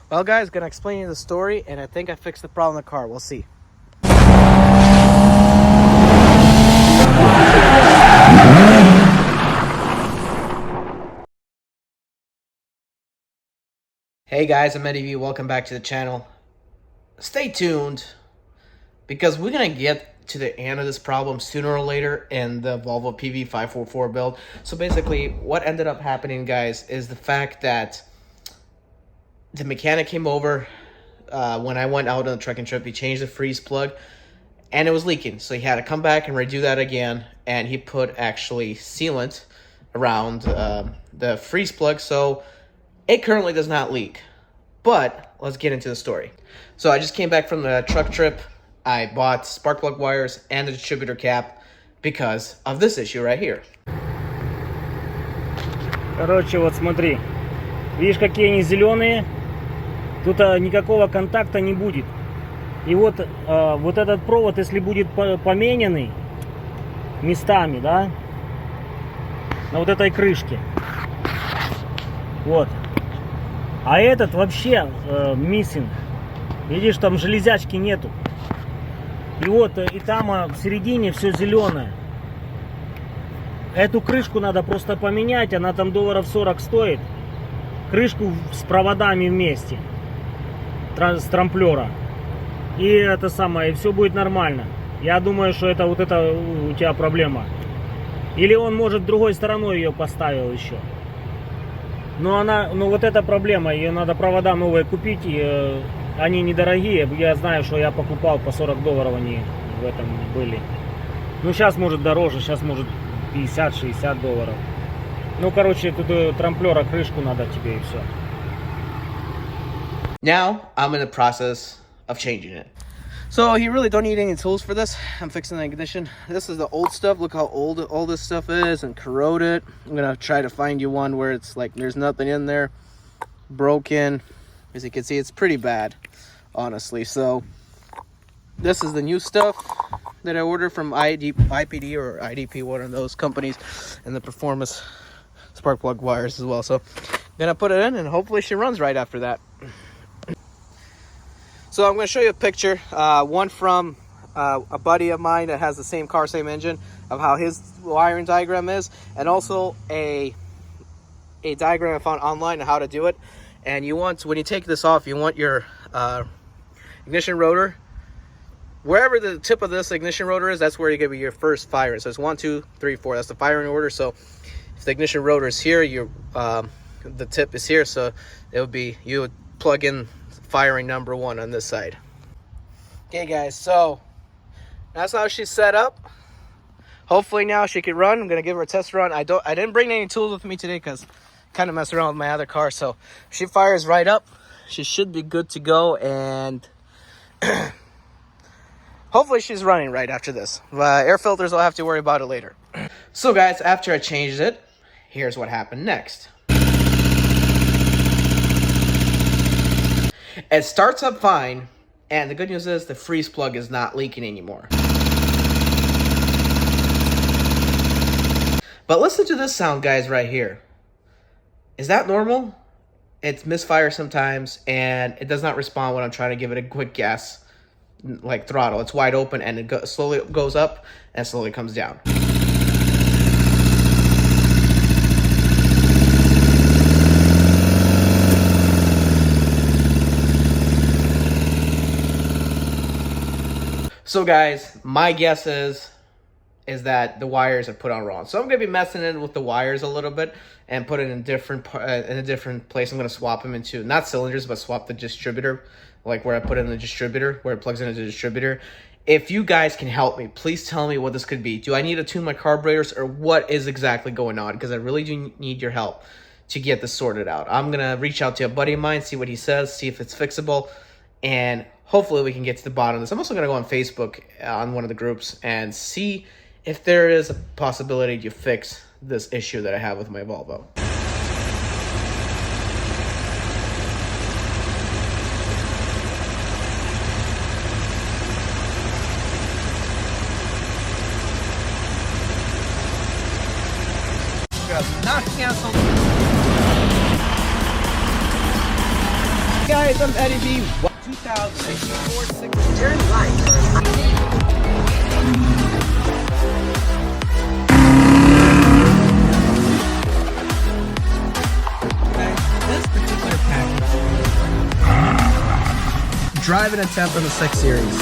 Well, guys, gonna explain you the story, and I think I fixed the problem in the car. We'll see. Hey guys, I'm Eddie V. Welcome back to the channel. Stay tuned, because we're gonna get to the end of this problem sooner or later in the Volvo PV544 build. So basically, what ended up happening, guys, is the fact that the mechanic came over when I went out on the trekking trip. He changed the freeze plug, and it was leaking. So he had to come back and redo that again, and he put actually sealant around the freeze plug, so it currently does not leak. But let's get into the story. So I just came back from the truck trip. I bought spark plug wires and the distributor cap because of this issue right here. Короче, вот смотри. Видишь, какие они зеленые? Тут никакого контакта не будет. И вот, вот этот провод, если будет помененный местами, да, на вот этой крышке. Вот. А этот вообще missing. Видишь, там железячки нету. И вот, и там в середине все зеленое. Эту крышку надо просто поменять, она там $40 стоит. Крышку с проводами вместе. С трамплера. И это самое, и все будет нормально. Я думаю, что это вот это у тебя проблема. Или он, может, другой стороной ее поставил еще. Но вот эта проблема, ее надо провода новые купить, и они недорогие. Я знаю, что я покупал по $40 они в этом были. Ну, сейчас может дороже, сейчас может $50-60. Ну, короче, тут трамплера, крышку надо тебе, и все. Now, I'm in the process of changing it. So you really don't need any tools for this. I'm fixing the ignition. This is the old stuff. Look how old all this stuff is and corroded. I'm gonna try to find you one where it's like there's nothing in there, broken. As you can see, it's pretty bad, honestly. So this is the new stuff that I ordered from IPD or IDP, one of those companies, and the performance spark plug wires as well. So I'm gonna put it in, and hopefully she runs right after that. So I'm going to show you a picture, one from a buddy of mine that has the same car, same engine, of how his wiring diagram is, and also a diagram I found online on how to do it. And you want, when you take this off, you want your ignition rotor, wherever the tip of this ignition rotor is, that's where you're going to be your first firing. So it's 1, 2, 3, 4. That's the firing order. So if the ignition rotor is here, the tip is here. So it would be, you would plug in firing number 1 on this side. Okay, guys, so that's how she's set up. Hopefully now she can run. I'm gonna give her a test run. I didn't bring any tools with me today because kind of messed around with my other car. So if she fires right up, she should be good to go, and hopefully she's running right after this. Air filters, I'll have to worry about it later. So guys, after I changed it, here's what happened next. It starts up fine, and the good news is the freeze plug is not leaking anymore. But listen to this sound, guys, right here. Is that normal? It's misfire sometimes, and it does not respond when I'm trying to give it a quick gas, like throttle. It's wide open, and it slowly goes up and slowly comes down. So guys, my guess is that the wires are put on wrong. So I'm gonna be messing in with the wires a little bit and put it in a different place. I'm gonna swap them into, not cylinders, but swap the distributor, like where I put in the distributor, where it plugs into the distributor. If you guys can help me, please tell me what this could be. Do I need to tune my carburetors, or what is exactly going on? Because I really do need your help to get this sorted out. I'm gonna reach out to a buddy of mine, see what he says, see if it's fixable, and hopefully we can get to the bottom of this. I'm also going to go on Facebook on one of the groups and see if there is a possibility to fix this issue that I have with my Volvo. Not canceled. item Eddie B. 2004 Turn right This particular package, drive an attempt on the 6 Series.